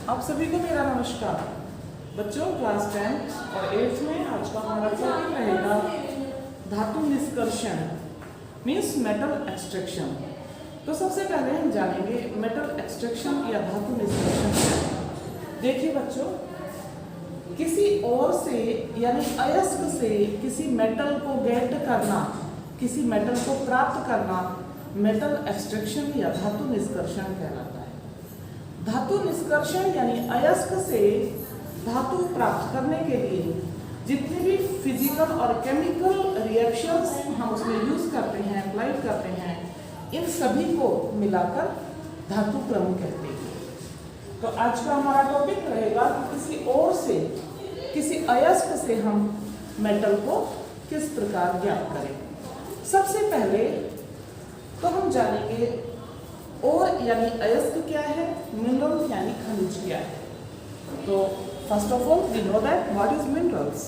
आप सभी को मेरा नमस्कार। बच्चों क्लास 10 और 8th में आज का हमारा टॉपिक रहेगा धातु निष्कर्षण मीन्स मेटल एक्सट्रैक्शन। तो सबसे पहले हम जानेंगे मेटल एक्सट्रैक्शन या धातु निष्कर्षण क्या। देखिए बच्चों, किसी और से यानी अयस्क से किसी मेटल को गेट करना, किसी मेटल को प्राप्त करना मेटल एक्सट्रैक्शन या धातु निष्कर्षण कहलाता है। धातु निष्कर्षण यानी अयस्क से धातु प्राप्त करने के लिए जितने भी फिजिकल और केमिकल रिएक्शंस हम उसमें यूज करते हैं, अप्लाई करते हैं, इन सभी को मिलाकर धातु क्रम कहते हैं। तो आज का हमारा टॉपिक रहेगा कि किसी और से, किसी अयस्क से हम मेटल को किस प्रकार ज्ञात करें। सबसे पहले तो हम जानेंगे और यानी अयस्क क्या है, मिनरल यानी खनिज क्या है। तो first of all we know that what is minerals.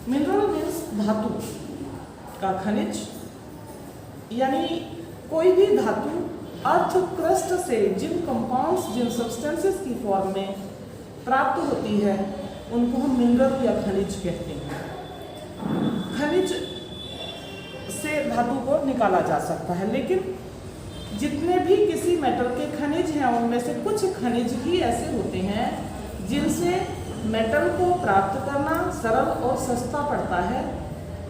Mineral means धातु का खनिज, यानी कोई भी धातु अर्थ क्रस्ट से जिन कंपाउंड्स, जिन सब्सटेंसेस की फॉर्म में प्राप्त होती है उनको हम मिनरल या खनिज कहते हैं। खनिज से धातु को निकाला जा सकता है, लेकिन जितने भी किसी मेटल के खनिज हैं उनमें से कुछ खनिज ही ऐसे होते हैं जिनसे मेटल को प्राप्त करना सरल और सस्ता पड़ता है,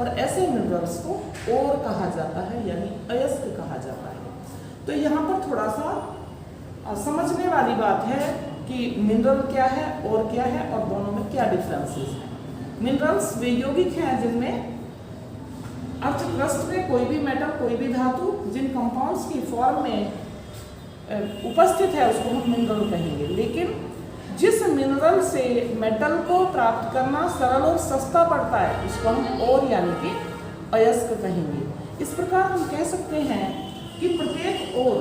और ऐसे मिनरल्स को और कहा जाता है यानी अयस्क कहा जाता है। तो यहाँ पर थोड़ा सा समझने वाली बात है कि मिनरल क्या है और क्या है और दोनों में क्या डिफरेंसेस हैं। मिनरल्स वे यौगिक हैं जिनमें अर्थ क्रस्ट में कोई भी मेटल, कोई भी धातु जिन कंपाउंड्स की फॉर्म में उपस्थित है उसको हम मिनरल कहेंगे। लेकिन जिस मिनरल से मेटल को प्राप्त करना सरल और सस्ता पड़ता है उसको हम और यानी कि अयस्क कहेंगे। इस प्रकार हम कह सकते हैं कि प्रत्येक और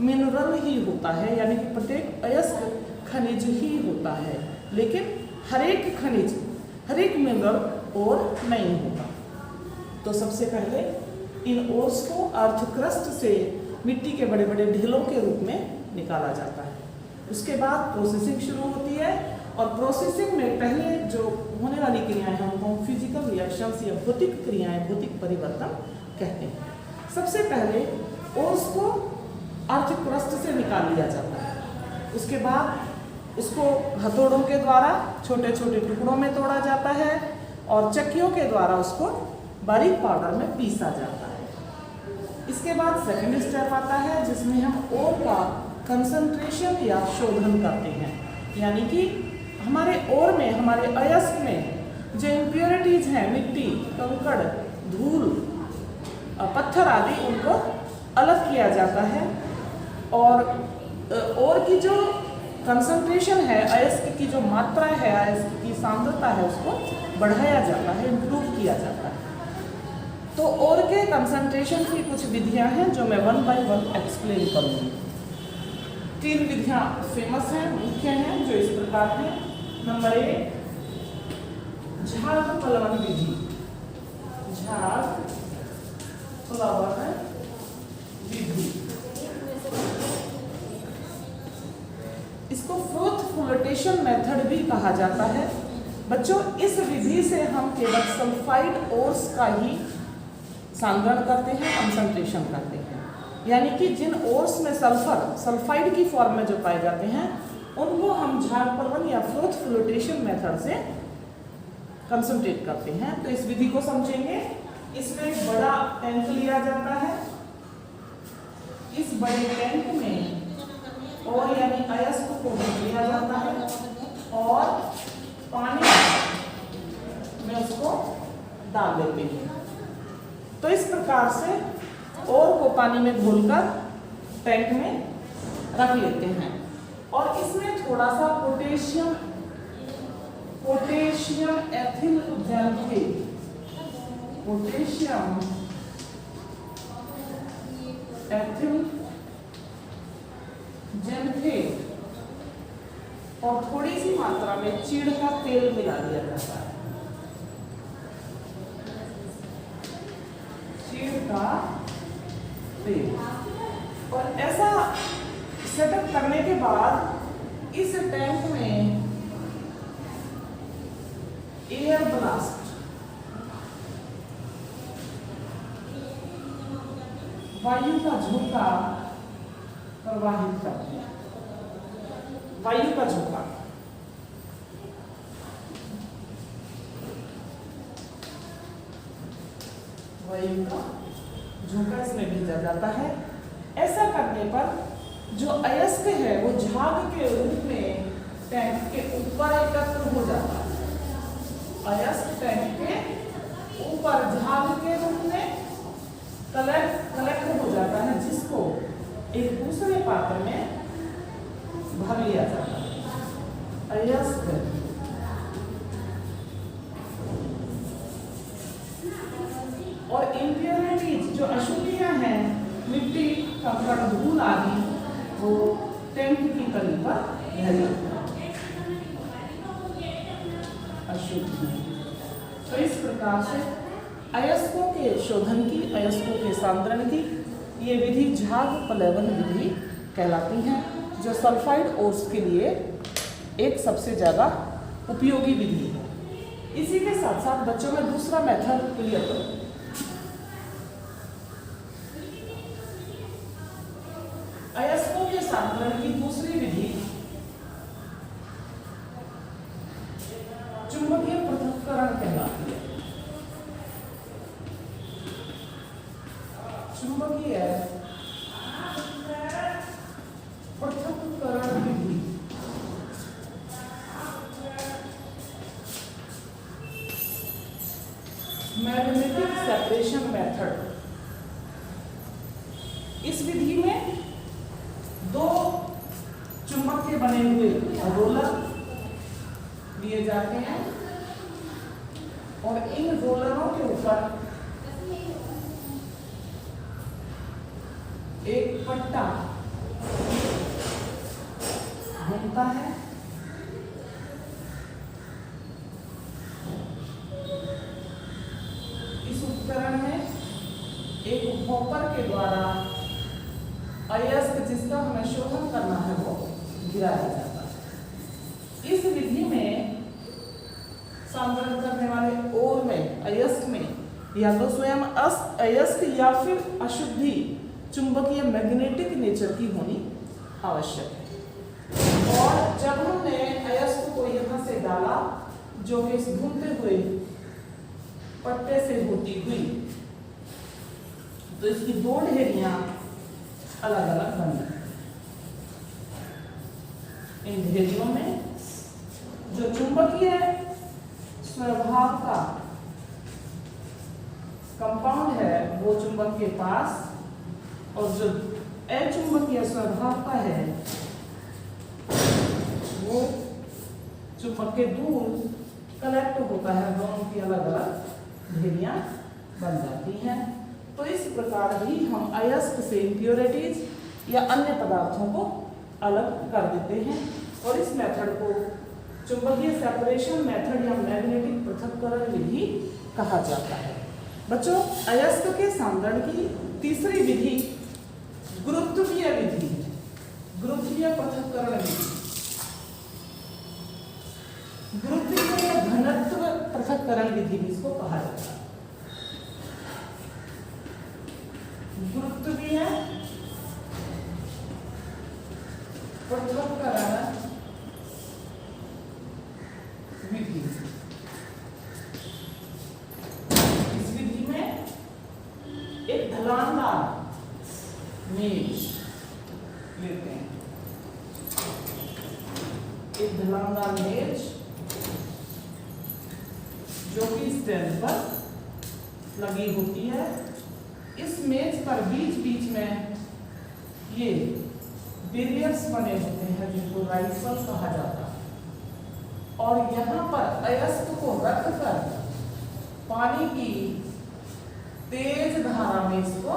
मिनरल ही होता है, यानी कि प्रत्येक अयस्क खनिज ही होता है, लेकिन हर एक खनिज, हर एक मिनरल और नहीं होता। तो सबसे पहले इन ओर्स को अर्थ क्रस्ट से मिट्टी के बड़े बड़े ढेलों के रूप में निकाला जाता है। उसके बाद प्रोसेसिंग शुरू होती है, और प्रोसेसिंग में पहले जो होने वाली क्रियाएं हैं उनको फिजिकल रिएक्शंस या भौतिक क्रियाएं, भौतिक परिवर्तन कहते हैं। सबसे पहले ओर्स को अर्थ क्रस्ट से निकाल लिया जाता है। उसके बाद उसको हथौड़ों के द्वारा छोटे छोटे टुकड़ों में तोड़ा जाता है और चक्कियों के द्वारा उसको बारीक पाउडर में पीसा जाता है। इसके बाद सेकंड स्टेप आता है जिसमें हम ओर का कंसंट्रेशन या शोधन करते हैं, यानी कि हमारे ओर में, हमारे अयस्क में जो इम्प्योरिटीज हैं, मिट्टी, कंकड़, धूल, पत्थर आदि, उनको अलग किया जाता है और ओर की जो कंसंट्रेशन है, अयस्क की जो मात्रा है, अयस्क की सांद्रता है, उसको बढ़ाया जाता है, इम्प्रूव किया जाता है। तो और के कंसंट्रेशन की कुछ विधियां हैं जो मैं वन बाय वन एक्सप्लेन करूंगी। 3 विधियां फेमस हैं, मुख्य हैं, जो इस प्रकार हैं। नंबर 1 झाग प्लवन विधि। झाग प्लवन विधि, इसको फ्रोथ फ्लोटेशन मेथड भी कहा जाता है। बच्चों, इस विधि से हम केवल सल्फाइड ओर्स का ही सांद्रण करते हैं, कंसंट्रेशन करते हैं, यानी कि जिन ओर्स में सल्फर, सल्फाइड की फॉर्म में जो पाए जाते हैं उनको हम झाग प्लवन या फ्रोथ फ्लोटेशन मेथड से कंसंट्रेट करते हैं। तो इस विधि को समझेंगे। इसमें एक बड़ा टैंक लिया जाता है। इस बड़े टैंक में और यानी अयस्क को लिया जाता है और पानी में उसको डाल देते हैं। तो इस प्रकार से और को पानी में घोलकर टैंक में रख लेते हैं, और इसमें थोड़ा सा पोटेशियम एथिल जैल्फेट, पोटेशियम एथिल जैल्फेट और थोड़ी सी मात्रा में चीड़ का तेल मिला दिया जाता है। का तेल। और ऐसा सेटअप करने के बाद इस टैंक में एयर ब्लास्ट वायु का झोंका प्रवाहित करते हैं। वायु का झोंका इसमें भेजा जाता है। ऐसा करने पर जो अयस्क है वो झाग के रूप में टैंक के ऊपर एकत्र हो जाता है। अयस्क टैंक के ऊपर झाग के रूप में कलेक्ट हो जाता है, जिसको एक दूसरे पात्र में भर लिया जाता है। अयस्क और इम्प्योरिटीज जो अशुद्धियां हैं, मिट्टी, कंकड़, धूल आदि, वो टैंक की तली पर रह जाती है। अशुद्धि। तो इस प्रकार से अयस्कों के शोधन की, अयस्कों के सांद्रण की ये विधि झाग प्लेवन विधि कहलाती है, जो सल्फाइड ओर्स के लिए एक सबसे ज़्यादा उपयोगी विधि है। इसी के साथ साथ बच्चों में दूसरा मेथड क्लियर करो। अयस्कों के सांद्रण की दूसरी विधि चुंबकीय पृथक्करण कहलाती है। चुंबकीय पृथक्करण विधि मैग्नेटिक सेपरेशन मेथड। इस विधि में दो चुंबक के बने हुए रोलर लिए जाते हैं और इन रोलरों के ऊपर एक पट्टा घूमता है। इस उपकरण में एक हॉपर के द्वारा अयस्क जिसका हमें शोधन करना है वो गिराया जाता है। इस विधि में सांद्रण करने वाले ओर में, अयस्क में या तो स्वयं अयस्क या फिर अशुद्धि चुंबकीय मैग्नेटिक नेचर की होनी आवश्यक है। और जब हमने अयस्क को यहाँ से डाला, जो कि इस घूमते हुए पट्टे से होती हुई, तो इसकी दो ढेरियां अलग अलग बन गई। इन ढेरियों में जो चुंबकीय स्वभाव का कंपाउंड है वो चुंबक के पास, और जो अचुंबकीय स्वभाव का है वो चुंबक के दूर कलेक्ट होता है। दोनों की अलग अलग ढेरियां बन जाती हैं। तो इस प्रकार भी हम अयस्क से इम्प्योरिटीज या अन्य पदार्थों को अलग कर देते हैं, और इस मेथड को चुंबकीय सेपरेशन मेथड या मैग्नेटिक पृथक्करण विधि कहा जाता है। बच्चों, अयस्क के सांद्रण की तीसरी विधि गुरुत्वीय विधि है। गुरुत्वीय पृथक्करण विधि, गुरुत्वीय घनत्व पृथक्करण विधि भी इसको कहा जाता है। गुरुत्वीय पृथक्करण विधि। इस विधि में एक ढलानदार मेज लेते हैं, एक ढलानदार मेज जो कि स्टैंड पर लगी होती है। इस मेज पर बीच बीच में ये बैरियर्स बने होते हैं जिनको राइफल कहा जाता है, और यहाँ पर अयस्क को रखकर पानी की तेज धारा में इसको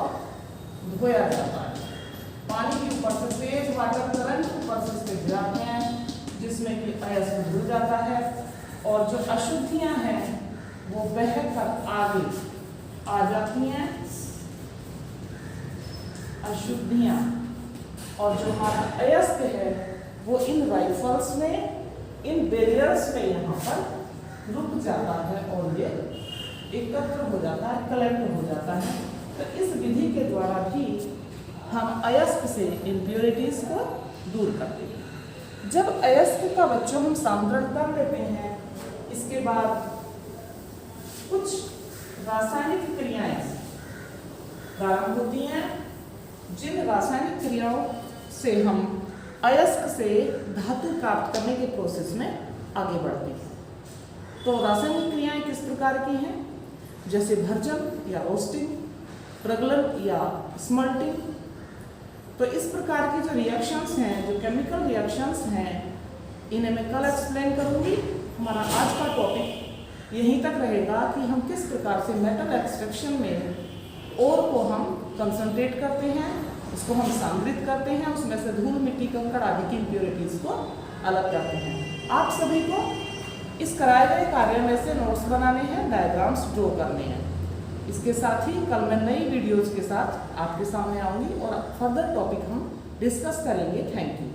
धोया जाता है। पानी के ऊपर से तेज वाटर करंट ऊपर से इसमें गिराते हैं, जिसमें कि अयस्क धुल जाता है, और जो अशुद्धियां हैं वो बहकर आगे आ जाती हैं। अशुद्धियां, और जो हमारा अयस्क है वो इन राइफल्स में, इन बैरियर्स में यहाँ पर रुक जाता है और ये एकत्र हो जाता है, कलेक्ट हो जाता है। तो इस विधि के द्वारा भी हम अयस्क से इम्प्योरिटीज को दूर करते हैं। जब अयस्क का बच्चों हम सांद्रण कर लेते हैं, इसके बाद कुछ रासायनिक क्रियाएं प्रारंभ होती हैं, जिन रासायनिक क्रियाओं से हम अयस्क से धातु प्राप्त करने के प्रोसेस में आगे बढ़ते हैं। तो रासायनिक क्रियाएं किस प्रकार की हैं? जैसे भर्जन या रोस्टिंग, प्रगलन या स्मल्टिंग। तो इस प्रकार की जो रिएक्शंस हैं, जो केमिकल रिएक्शंस हैं, इन्हें मैं कल एक्सप्लेन करूंगी। हमारा आज का टॉपिक यहीं तक रहेगा कि हम किस प्रकार से मेटल एक्सट्रैक्शन में ओर को हम कंसंट्रेट करते हैं, उसको हम सांद्रित करते हैं, उसमें से धूल, मिट्टी, कंकड़ आदि की इम्प्योरिटीज को अलग करते हैं। आप सभी को इस कराए गए कार्य में से नोट्स बनाने हैं, डायग्राम्स ड्रॉ करने हैं। इसके साथ ही कल मैं नई वीडियोज के साथ आपके सामने आऊंगी और फर्दर टॉपिक हम डिस्कस करेंगे। Thank you.